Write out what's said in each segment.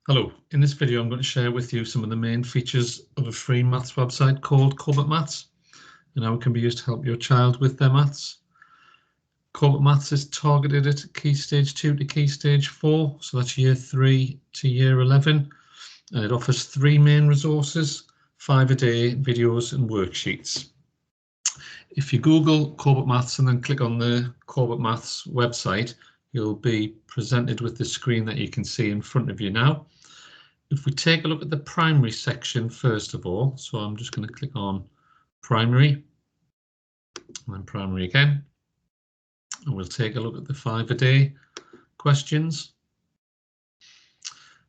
Hello, in this video I'm going to share with you some of the main features of a free maths website called Corbett Maths and how it can be used to help your child with their maths. Corbett Maths is targeted at Key Stage 2 to Key Stage 4, so that's Year 3 to Year 11, and it offers 3 main resources, 5 a day, videos and worksheets. If you Google Corbett Maths and then click on the Corbett Maths website, you'll be presented with the screen that you can see in front of you now. If we take a look at the primary section first of all, so I'm just going to click on primary and then primary again, and we'll take a look at the 5 a day questions.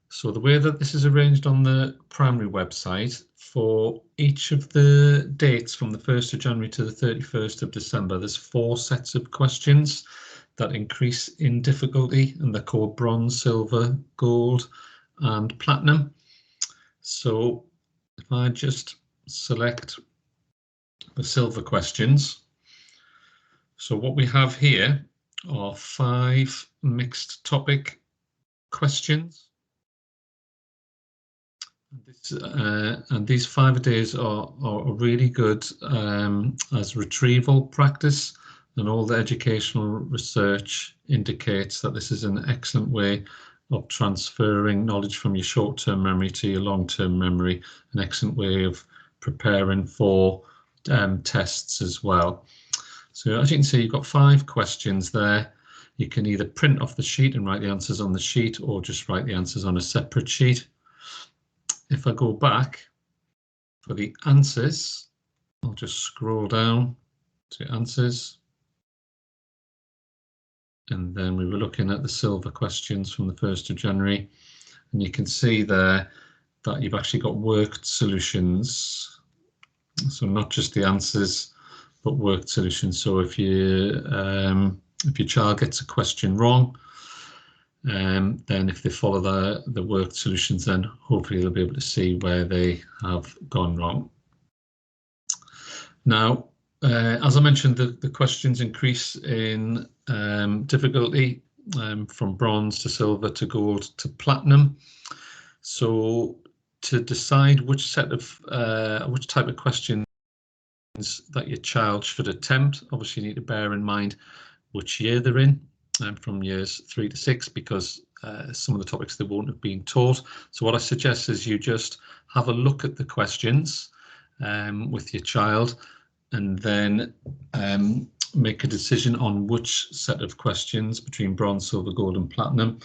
So the way that this is arranged on the primary website, for each of the dates from the 1st of January to the 31st of December, there's 4 sets of questions that increase in difficulty, and they're called bronze, silver, gold and platinum. So if I just select the silver questions, so what we have here are 5 mixed topic questions. And these 5 a days are really good as retrieval practice, and all the educational research indicates that this is an excellent way of transferring knowledge from your short-term memory to your long-term memory, an excellent way of preparing for tests as well. So as you can see, you've got 5 questions there. You can either print off the sheet and write the answers on the sheet, or just write the answers on a separate sheet. If I go back for the answers, I'll just scroll down to answers. And then we were looking at the silver questions from the 1st of January. And you can see there that you've actually got worked solutions. So not just the answers, but worked solutions. So if your child gets a question wrong, then if they follow the worked solutions, then hopefully they'll be able to see where they have gone wrong. Now, as I mentioned, the questions increase in difficulty from bronze to silver to gold to platinum. So to decide which type of questions that your child should attempt, obviously you need to bear in mind which year they're in, from years 3 to 6, because some of the topics they won't have been taught. So what I suggest is you just have a look at the questions with your child, and then make a decision on which set of questions between bronze, silver, gold and platinum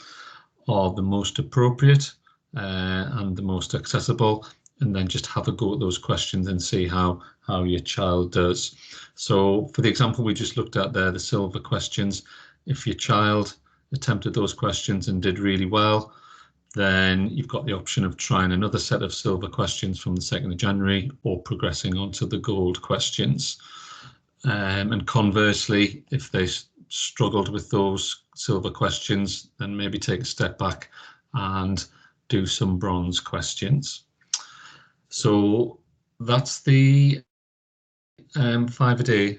are the most appropriate and the most accessible, and then just have a go at those questions and see how your child does. So for the example we just looked at there, the silver questions, if your child attempted those questions and did really well, then you've got the option of trying another set of silver questions from the 2nd of January or progressing on to the gold questions. And conversely, if they struggled with those silver questions, then maybe take a step back and do some bronze questions. So that's the 5 a day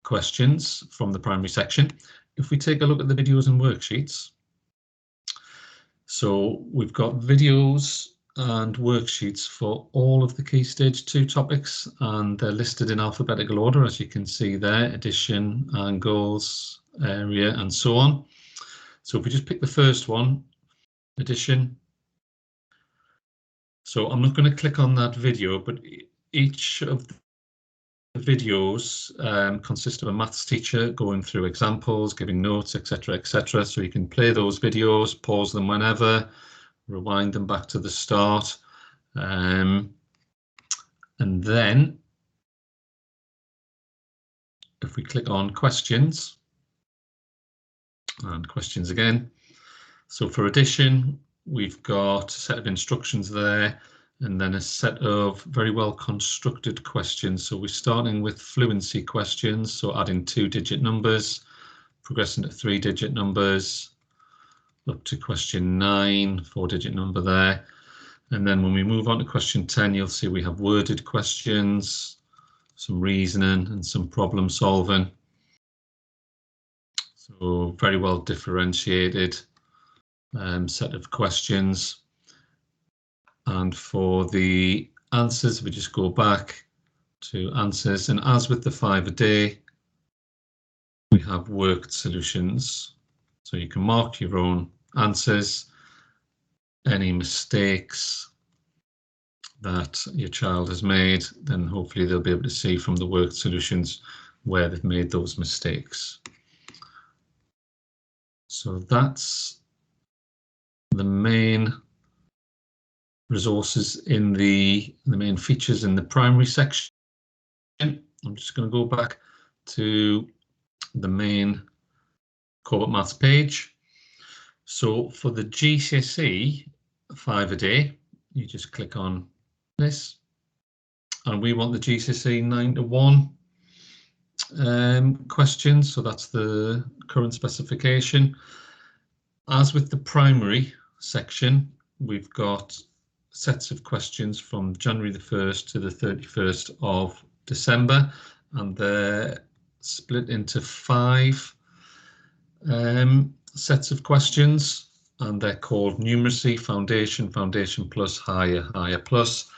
questions from the primary section. If we take a look at the videos and worksheets, so we've got videos and worksheets for all of the Key Stage 2 topics, and they're listed in alphabetical order, as you can see there, addition, angles, area, and so on. So if we just pick the first one, addition. So I'm not going to click on that video, but each of the videos consist of a maths teacher going through examples, giving notes, etc., etc. So you can play those videos, pause them whenever, rewind them back to the start, and then if we click on questions and questions again, so for addition we've got a set of instructions there, and then a set of very well constructed questions. So we're starting with fluency questions, so adding 2-digit numbers, progressing to 3-digit numbers, up to question 9, 4-digit number there. And then when we move on to question 10, you'll see we have worded questions, some reasoning and some problem solving. So very well differentiated set of questions. And for the answers, we just go back to answers, and as with the 5 a day, we have worked solutions. So you can mark your own answers, any mistakes that your child has made, then hopefully they'll be able to see from the worked solutions where they've made those mistakes. So that's the main resources in the main features in the primary section. I'm just going to go back to the main Corbett Maths page. So for the GCSE 5 a day, you just click on this, and we want the GCSE 9 to 1 questions. So that's the current specification. As with the primary section, we've got sets of questions from January the 1st to the 31st of December, and they're split into 5 sets of questions, and they're called numeracy, foundation, foundation plus, higher, higher plus.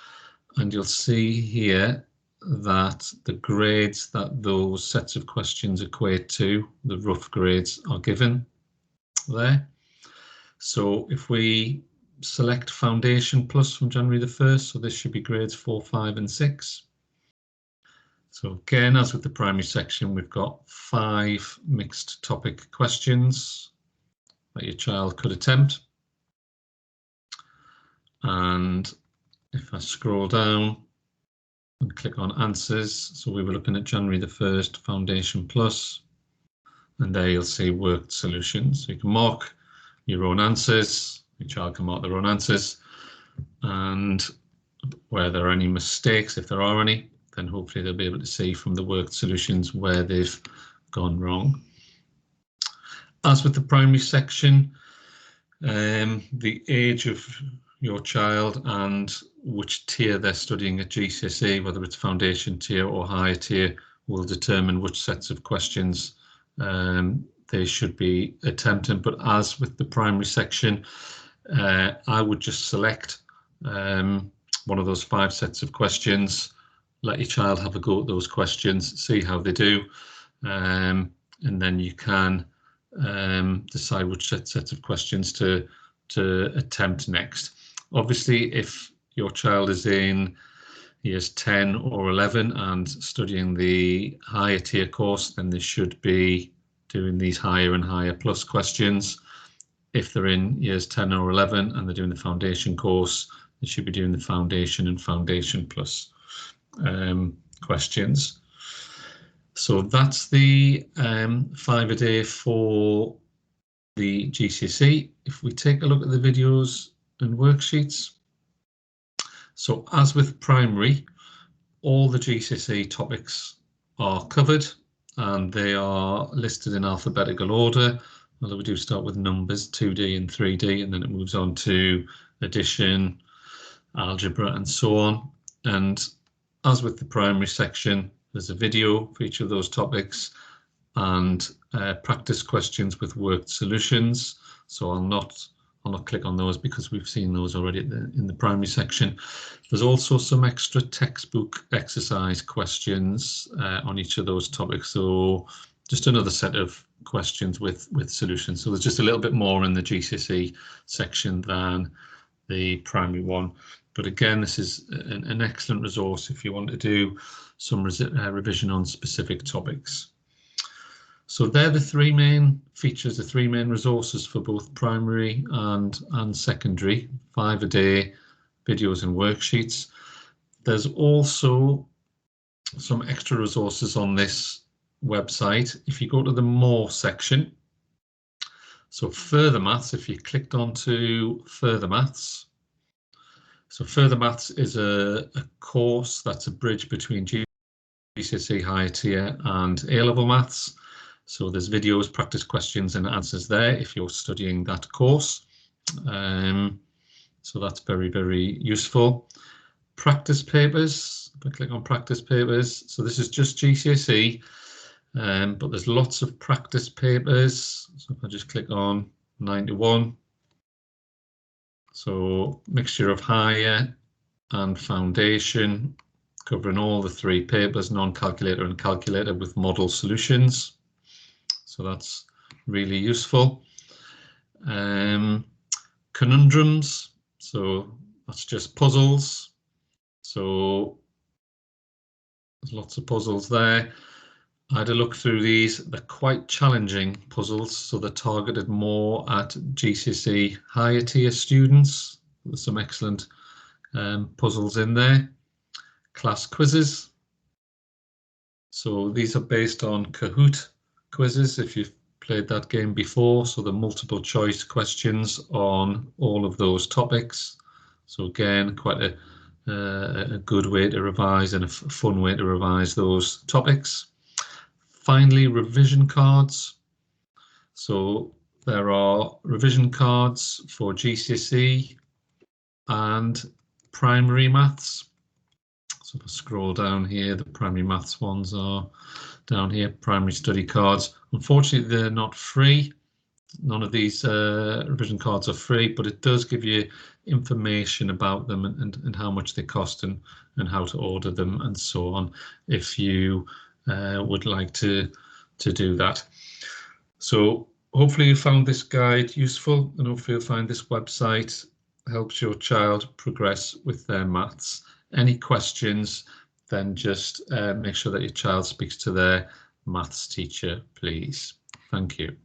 And you'll see here that the grades that those sets of questions equate to, the rough grades, are given there. So if we select foundation plus from January the 1st, so this should be grades 4, 5 and 6. So again, as with the primary section, we've got 5 mixed topic questions that your child could attempt. And if I scroll down and click on answers, so we were looking at January the 1st, foundation plus, and there you'll see worked solutions. So you can mark your own answers, your child can mark their own answers, and where there are any mistakes, if there are any, then hopefully they'll be able to see from the worked solutions where they've gone wrong. As with the primary section, the age of your child and which tier they're studying at GCSE, whether it's foundation tier or higher tier, will determine which sets of questions they should be attempting. But as with the primary section, I would just select one of those 5 sets of questions, let your child have a go at those questions, see how they do, and then you can decide which sets of questions to attempt next. Obviously, if your child is in years 10 or 11 and studying the higher tier course, then they should be doing these higher and higher plus questions. If they're in years 10 or 11 and they're doing the foundation course, they should be doing the foundation and foundation plus questions. So that's the 5 a day for the GCSE. If we take a look at the videos and worksheets, so as with primary, all the GCSE topics are covered and they are listed in alphabetical order, although we do start with numbers, 2D and 3D, and then it moves on to addition, algebra and so on. And as with the primary section, there's a video for each of those topics and practice questions with worked solutions. So I'll not click on those because we've seen those already in the primary section. There's also some extra textbook exercise questions on each of those topics. So just another set of questions with solutions. So there's just a little bit more in the GCSE section than the primary one. But again, this is an excellent resource if you want to do some revision on specific topics. So they're the 3 main features, the 3 main resources for both primary and secondary, 5 a day, videos and worksheets. There's also some extra resources on this website. If you go to the more section, so further maths, if you clicked onto further maths, so further maths is a course that's a bridge between GCSE higher tier and A-level maths. So there's videos, practice questions and answers there if you're studying that course. So that's very, very useful. Practice papers, if I click on practice papers, so this is just GCSE, but there's lots of practice papers. So if I just click on 9 to 1, So mixture of higher and foundation, covering all the 3 papers, non-calculator and calculator, with model solutions. So that's really useful. Conundrums, so that's just puzzles. So there's lots of puzzles there. I had a look through these. They're quite challenging puzzles, so they're targeted more at GCSE higher tier students. There's some excellent puzzles in there. Class quizzes. So these are based on Kahoot quizzes, if you've played that game before. So the multiple choice questions on all of those topics. So again, quite a good way to revise and a fun way to revise those topics. Finally, revision cards. So there are revision cards for GCSE and primary maths. So if I scroll down here, the primary maths ones are down here, primary study cards. Unfortunately, they're not free. None of these revision cards are free, but it does give you information about them and how much they cost and how to order them and so on, if you would like to do that. So hopefully you found this guide useful, and hopefully you'll find this website helps your child progress with their maths. Any questions, then just make sure that your child speaks to their maths teacher, please. Thank you.